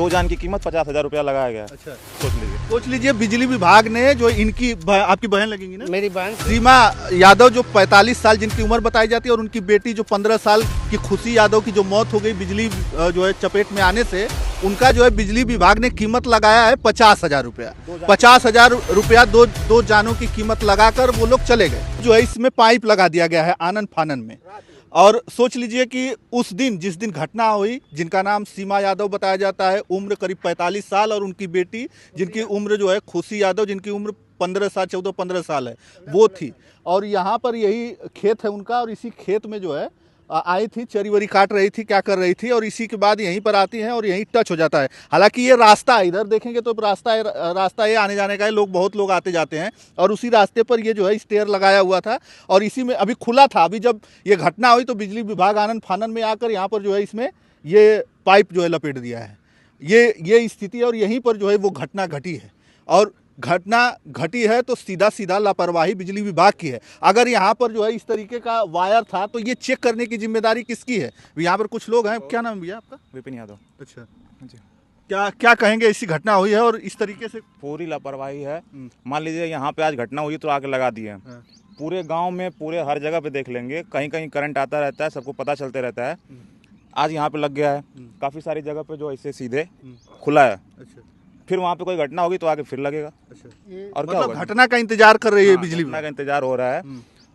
2 जान की कीमत 50,000 रुपया लगाया गया। अच्छा, सोच लीजिए बिजली विभाग ने जो इनकी आपकी बहन लगेंगी ना, मेरी बहन सीमा यादव जो 45 साल जिनकी उम्र बताई जाती है, और उनकी बेटी जो 15 साल की खुशी यादव की जो मौत हो गई बिजली जो है चपेट में आने से, उनका जो है बिजली विभाग ने कीमत लगाया है 50,000 रुपया। 50,000 रुपया दो जानों की कीमत लगाकर वो लोग चले गए। जो है इसमें पाइप लगा दिया गया है आनन फानन में। और सोच लीजिए कि उस दिन जिस दिन घटना हुई, जिनका नाम सीमा यादव बताया जाता है, उम्र करीब 45 साल, और उनकी बेटी जिनकी उम्र जो है खुशी यादव, जिनकी उम्र 14-15 साल है, वो थी। और यहाँ पर यही खेत है उनका, और इसी खेत में जो है आई थी, चरी वरी काट रही थी, क्या कर रही थी, और इसी के बाद यहीं पर आती हैं और यहीं टच हो जाता है। हालांकि ये रास्ता है, इधर देखेंगे तो रास्ता ये आने जाने का है, बहुत लोग आते जाते हैं, और उसी रास्ते पर ये जो है स्टेयर लगाया हुआ था, और इसी में अभी खुला था। अभी जब ये घटना हुई तो बिजली विभाग आनन फानन में आकर यहाँ पर जो है इसमें ये पाइप जो है लपेट दिया है। ये स्थिति है, और यहीं पर जो है वो घटना घटी है। और घटना घटी है तो सीधा लापरवाही बिजली विभाग की है। अगर यहाँ पर जो है इस तरीके का वायर था तो ये चेक करने की जिम्मेदारी किसकी है? यहाँ पर कुछ लोग हैं। क्या नाम भैया आपका? विपिन यादव। अच्छा जी। क्या कहेंगे? ऐसी घटना हुई है और इस तरीके से पूरी लापरवाही है। मान लीजिए यहाँ पे आज घटना हुई तो आके लगा दिए। पूरे गांव में, पूरे हर जगह पे देख लेंगे, कहीं कहीं करंट आता रहता है, सबको पता चलते रहता है। आज यहाँ पे लग गया है। काफी सारी जगह पे जो ऐसे सीधे खुला है। अच्छा, फिर वहाँ पे कोई घटना होगी तो आगे फिर लगेगा। अच्छा। और क्या होगा? घटना का इंतजार कर रही है बिजली घटना का इंतजार हो रहा है।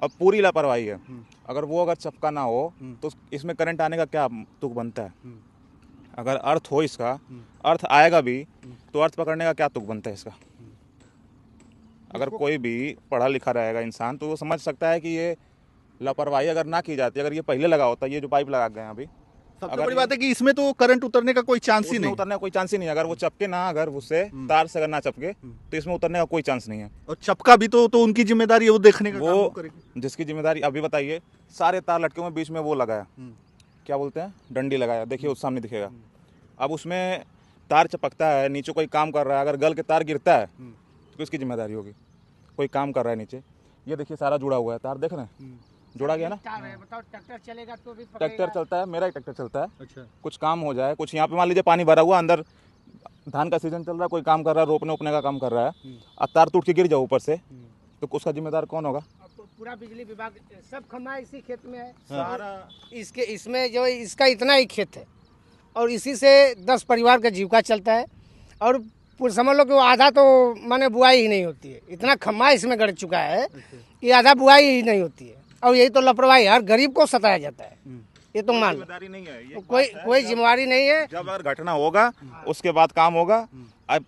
अब पूरी लापरवाही है। अगर चपका ना हो तो इसमें करंट आने का क्या तुक बनता है? अगर अर्थ हो, इसका अर्थ आएगा भी तो अर्थ पकड़ने का क्या तुक बनता है इसका? अगर कोई भी पढ़ा लिखा रहेगा इंसान तो वो समझ सकता है कि ये लापरवाही अगर ना की जाती, अगर ये पहले लगा होता, ये जो पाइप लगा गए हैं अभी, सबसे बड़ी बात है कि इसमें तो करंट उतरने का कोई चांस ही नहीं। उतरने का कोई चांस ही नहीं। अगर वो चपके ना, अगर उससे तार से अगर ना चपके तो इसमें उतरने का कोई चांस नहीं है। और चपका भी तो उनकी जिम्मेदारी है, वो देखने का वो काम करेगी। जिसकी जिम्मेदारी, अभी बताइए, सारे तार लटके हुए, बीच में वो लगाया, क्या बोलते हैं, डंडी लगाया। देखिए उस सामने दिखेगा। अब उसमें तार चपकता है, नीचे कोई काम कर रहा है, अगर गल के तार गिरता है तो किसकी जिम्मेदारी होगी? कोई काम कर रहा है नीचे, ये देखिए सारा जुड़ा हुआ है, तार देख रहे हैं, जुड़ा गया ना। बताओ, ट्रैक्टर चलेगा तो भी ट्रैक्टर चलता है, मेरा एक ट्रैक्टर चलता है। अच्छा, कुछ काम हो जाए, कुछ यहाँ पे मान लीजिए पानी भरा हुआ, अंदर धान का सीजन चल रहा है, कोई काम कर रहा है, रोपने उपने का काम कर रहा है, अब तार टूट के गिर जाओ ऊपर से, तो उसका जिम्मेदार कौन होगा? पूरा बिजली विभाग, सब खंभा इसी खेत में है सारा। इसमें जो इसका इतना ही खेत है, और इसी से 10 परिवार का जीविका चलता है। और समझ लो कि वो आधा तो माने बुआई ही नहीं होती है। इतना खम्मा इसमें गड़ चुका है कि आधा बुआई ही नहीं होती है। और यही तो लापरवाही, हर गरीब को सताया जाता है। ये तो मान जिम्मेदारी नहीं है, ये कोई जिम्मेवारी नहीं है। जब अगर घटना होगा उसके बाद काम होगा। अब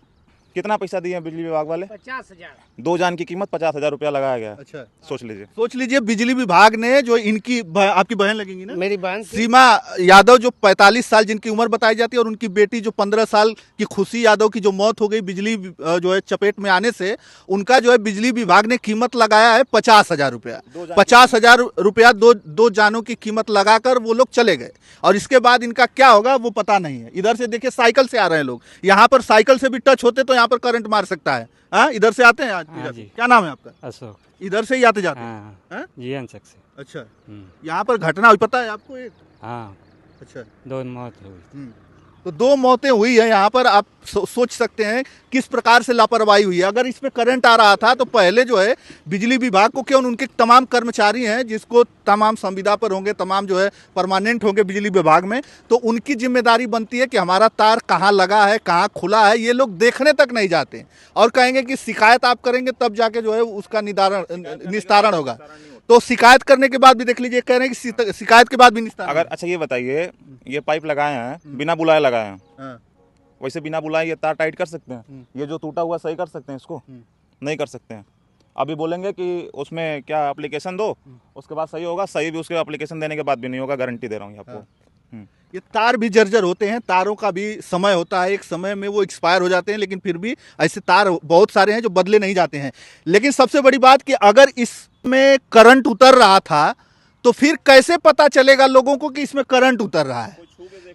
कितना पैसा दिए बिजली विभाग वाले? 50,000। 2 जान की कीमत 50,000 रुपया लगाया गया। अच्छा, सोच लीजिए बिजली विभाग ने जो इनकी आपकी बहन लगेंगी ना, मेरी बहन सीमा यादव जो 45 साल जिनकी उम्र बताई जाती है, और उनकी बेटी जो 15 साल की खुशी यादव की जो मौत हो गई बिजली जो है चपेट में आने से, उनका जो है बिजली विभाग ने कीमत लगाया है 50,000 रुपया। 50,000 रुपया दो जानों की कीमत लगाकर वो लोग चले गए। और इसके बाद इनका क्या होगा वो पता नहीं है। इधर से देखिए साइकिल से आ रहे हैं लोग, यहाँ पर साइकिल से भी टच होते तो यहाँ पर करंट मार सकता है। हाँ, इधर से आते हैं आज। हाँ जी। क्या नाम है आपका? अशोक। इधर से ही आते जाते हैं? हाँ, जीवन शक से। अच्छा, यहाँ पर घटना हुई, पता है आपको? एक हाँ, अच्छा, 2 मौत हुई। तो 2 मौतें हुई है यहाँ पर। आप सोच सकते हैं किस प्रकार से लापरवाही हुई है। अगर इसमें करंट आ रहा था तो पहले जो है बिजली विभाग को, क्यों उनके तमाम कर्मचारी हैं जिसको तमाम संविदा पर होंगे, तमाम जो है परमानेंट होंगे बिजली विभाग में, तो उनकी जिम्मेदारी बनती है कि हमारा तार कहाँ लगा है, कहाँ खुला है, ये लोग देखने तक नहीं जाते। और कहेंगे कि शिकायत आप करेंगे तब जाके जो है उसका निस्तारण होगा। तो शिकायत करने के बाद भी देख लीजिए, कह रहे हैं कि शिकायत के बाद भी निस्तारण। अगर अच्छा ये बताइए, ये पाइप लगाए हैं बिना बुलाए लगाए हैं, वैसे बिना बुलाए ये तार टाइट कर सकते हैं? ये जो टूटा हुआ सही कर सकते हैं इसको? नहीं कर सकते हैं। अभी बोलेंगे कि उसमें क्या एप्लीकेशन दो, उसके बाद सही होगा। सही भी उसके एप्लीकेशन देने के बाद भी नहीं होगा, गारंटी दे रहा हूँ आपको। ये तार भी जर्जर होते हैं, तारों का भी समय होता है, एक समय में वो एक्सपायर हो जाते हैं, लेकिन फिर भी ऐसे तार बहुत सारे हैं जो बदले नहीं जाते हैं। लेकिन सबसे बड़ी बात कि अगर इसमें करंट उतर रहा था तो फिर कैसे पता चलेगा लोगों को कि इसमें करंट उतर रहा है?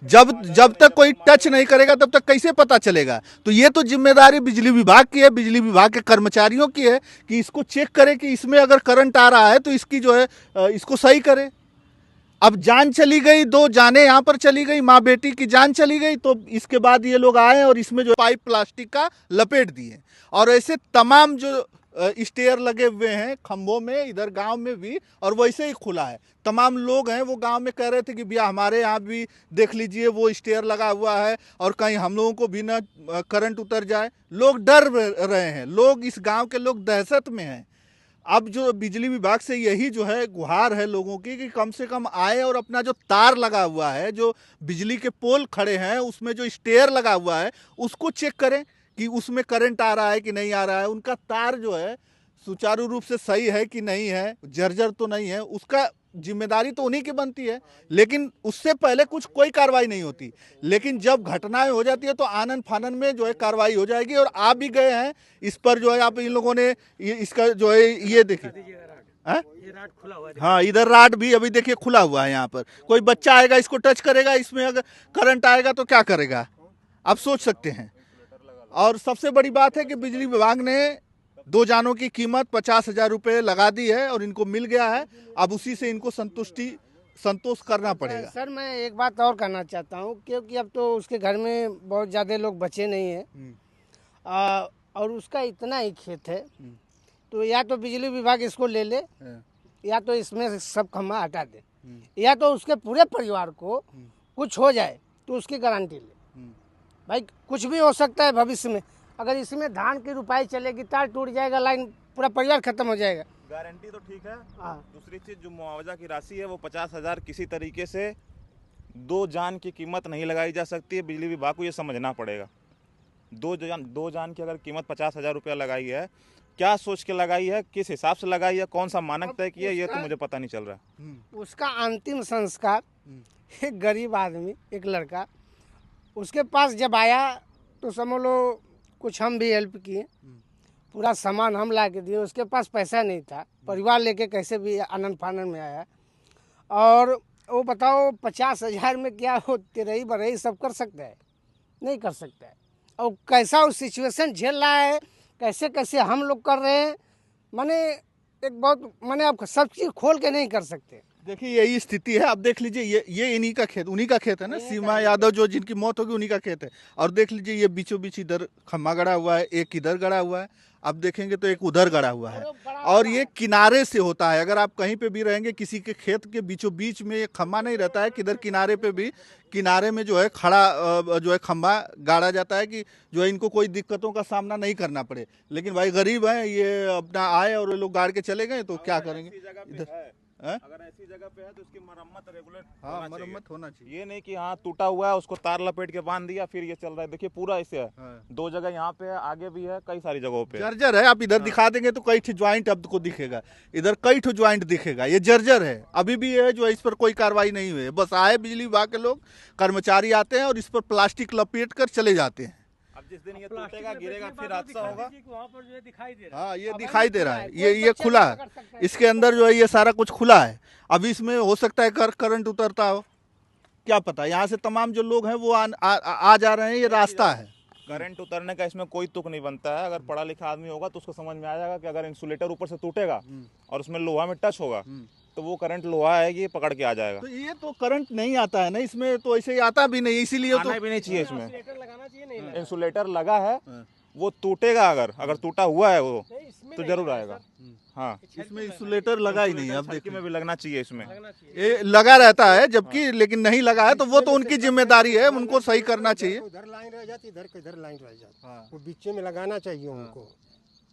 जब तक कोई टच नहीं करेगा तब तक कैसे पता चलेगा? तो ये तो जिम्मेदारी बिजली विभाग की है, बिजली विभाग के कर्मचारियों की है कि इसको चेक करे कि इसमें अगर करंट आ रहा है तो इसकी जो है इसको सही करे। अब जान चली गई, दो जाने यहाँ पर चली गई, माँ बेटी की जान चली गई। तो इसके बाद ये लोग आए और इसमें जो पाइप प्लास्टिक का लपेट दिए। और ऐसे तमाम जो स्टेयर लगे हुए हैं खंभों में, इधर गांव में भी, और वैसे ही खुला है। तमाम लोग हैं वो गांव में कह रहे थे कि भैया हमारे यहाँ भी देख लीजिए वो स्टेयर लगा हुआ है और कहीं हम लोगों को भी ना करंट उतर जाए। लोग डर रहे हैं, लोग इस गांव के लोग दहशत में हैं। अब जो बिजली विभाग से यही जो है गुहार है लोगों की कि कम से कम आए और अपना जो तार लगा हुआ है, जो बिजली के पोल खड़े हैं उसमें जो स्टेयर लगा हुआ है उसको चेक करें कि उसमें करंट आ रहा है कि नहीं आ रहा है, उनका तार जो है सुचारू रूप से सही है कि नहीं है, जर्जर तो नहीं है। उसका जिम्मेदारी तो उन्हीं की बनती है, लेकिन उससे पहले कुछ कोई कार्रवाई नहीं होती। लेकिन जब घटनाएं हो जाती है तो आनन फानन में जो है कार्रवाई हो जाएगी। और आप भी गए हैं इस पर, जो है आप इन लोगों ने इसका जो है ये देखिए, हाँ इधर राड भी अभी देखिए खुला हुआ है। यहाँ पर कोई बच्चा आएगा इसको टच करेगा, इसमें अगर करंट आएगा तो क्या करेगा, आप सोच सकते हैं। और सबसे बड़ी बात है कि बिजली विभाग ने 2 जानों की कीमत 50,000 रुपये लगा दी है और इनको मिल गया है। अब उसी से इनको संतोष करना पड़ेगा। सर मैं एक बात और करना चाहता हूँ, क्योंकि अब तो उसके घर में बहुत ज़्यादा लोग बचे नहीं हैं और उसका इतना ही खेत है, तो या तो बिजली विभाग इसको ले ले या तो इसमें सब खम्भा हटा दे, या तो उसके पूरे परिवार को कुछ हो जाए तो उसकी गारंटी ले। भाई कुछ भी हो सकता है भविष्य में, अगर इसमें धान की रुपाई चलेगी, तार टूट जाएगा, लाइन पूरा परिवार खत्म हो जाएगा। गारंटी तो ठीक है। दूसरी चीज जो मुआवजा की राशि है वो 50,000 किसी तरीके से 2 जान की कीमत नहीं लगाई जा सकती है। बिजली विभाग को ये समझना पड़ेगा। 2 जान की अगर कीमत 50,000 रुपया लगाई है, क्या सोच के लगाई है, किस हिसाब से लगाई है, कौन सा मानक तय किया, ये तो मुझे पता नहीं चल रहा। उसका अंतिम संस्कार एक गरीब आदमी, एक लड़का, उसके पास जब आया तो समझ लो कुछ हम भी हेल्प किए, पूरा सामान हम ला के दिए। उसके पास पैसा नहीं था, परिवार लेके कैसे भी आनंद फानन में आया। और वो बताओ 50,000 में क्या हो, तेरही बरही सब कर सकता है? नहीं कर सकता है। और कैसा उस सिचुएशन झेल रहा है, कैसे कैसे हम लोग कर रहे हैं, माने एक बहुत, माने आप सब चीज़ खोल के नहीं कर सकते। देखिए यही स्थिति है। अब देख लीजिए ये इन्हीं का खेत, उन्हीं का खेत है ना, सीमा यादव जो जिनकी मौत होगी उन्हीं का खेत है। और देख लीजिए ये बीचों बीच इधर खम्मा गड़ा हुआ है, एक इधर गड़ा हुआ है, अब देखेंगे तो एक उधर गड़ा हुआ है। और ये किनारे से होता है। अगर आप कहीं पे भी रहेंगे, किसी के खेत के बीचों बीच में ये खम्मा नहीं रहता है, किधर किनारे पे भी, किनारे में जो है खड़ा जो है खम्बा गाड़ा जाता है कि जो है इनको कोई दिक्कतों का सामना नहीं करना पड़े। लेकिन भाई गरीब है, ये अपना आए और ये लोग गाड़ के चले गए तो क्या करेंगे। इधर अगर ऐसी जगह पे है तो उसकी मरम्मत रेगुलर मरम्मत होना चाहिए। ये नहीं कि हाँ टूटा हुआ है उसको तार लपेट के बांध दिया फिर ये चल रहा है। देखिए पूरा ऐसे है, 2 जगह यहाँ पे है, आगे भी है, कई सारी जगहों पे जर्जर है। आप इधर दिखा देंगे तो कई ठो ज्वाइंट आपको दिखेगा, इधर कई ठो ज्वाइंट दिखेगा। ये जर्जर है, अभी भी है जो इस पर कोई कार्रवाई नहीं हुई है। बस आए बिजली विभाग के लोग, कर्मचारी आते हैं और इस पर प्लास्टिक लपेट कर चले जाते हैं। अब जिस दिन ये टूटेगा गिरेगा फिर हादसा होगा। हाँ ये दिखाई दे रहा है, ये खुला है, इसके अंदर जो है ये सारा कुछ खुला है। अभी इसमें हो सकता है करंट उतरता हो, क्या पता। यहाँ से तमाम जो लोग हैं वो आ जा रहे हैं, ये रास्ता है। करंट उतरने का इसमें कोई तुक नहीं बनता है। अगर पढ़ा लिखा आदमी होगा तो उसको समझ में आ जाएगा कि अगर इंसुलेटर ऊपर से टूटेगा और उसमें लोहा में टच होगा तो वो करंट लोहा है ये पकड़ के आ जाएगा। तो ये तो करंट नहीं आता है ना इसमें, तो ऐसे ही आता भी नहीं, इसीलिए तो भी नहीं चाहिए इसमें। इंसुलेटर लगा है, वो टूटेगा, अगर टूटा हुआ है वो तो जरूर आएगा। हाँ इसमें इंसुलेटर लगा ही नहीं है। अब देखिए में भी लगना चाहिए, इसमें ये लगा रहता है जबकि, लेकिन नहीं लगा है तो वो तो उनकी जिम्मेदारी है, उनको सही करना चाहिए। उधर लाइन रह जाती, इधर की इधर लाइन रह जाती, वो बीच में लगाना चाहिए उनको।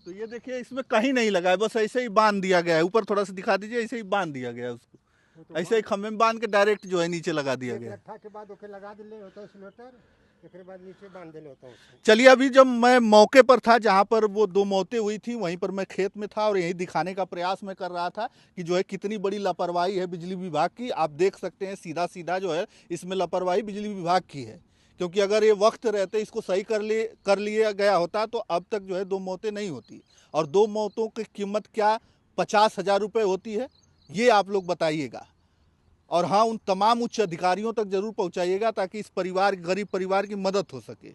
तो ये देखिए इसमें कहीं नहीं लगा है, बस ऐसे ही बांध दिया गया है। ऊपर थोड़ा सा दिखा दीजिए, ऐसे ही बांध दिया गया है उसको, ऐसे ही खम्भे में बांध के डायरेक्ट जो है नीचे लगा दिया गया। के बाद ओके लगा दिले होता है स्लोटर, फिर बाद नीचे बांध देले होता है। चलिए अभी जब मैं मौके पर था जहां पर वो 2 मौतें हुई थी, वहीं पर मैं खेत में था और यही दिखाने का प्रयास मैं कर रहा था कि जो है कितनी बड़ी लापरवाही है बिजली विभाग की। आप देख सकते हैं सीधा सीधा जो है इसमें लापरवाही बिजली विभाग की है, क्योंकि अगर ये वक्त रहते इसको सही कर लिया गया होता तो अब तक जो है 2 मौतें नहीं होती। और 2 मौतों की कीमत क्या 50,000 रुपये होती है, ये आप लोग बताइएगा। और हाँ, उन तमाम उच्च अधिकारियों तक जरूर पहुंचाइएगा ताकि इस परिवार, गरीब परिवार की मदद हो सके।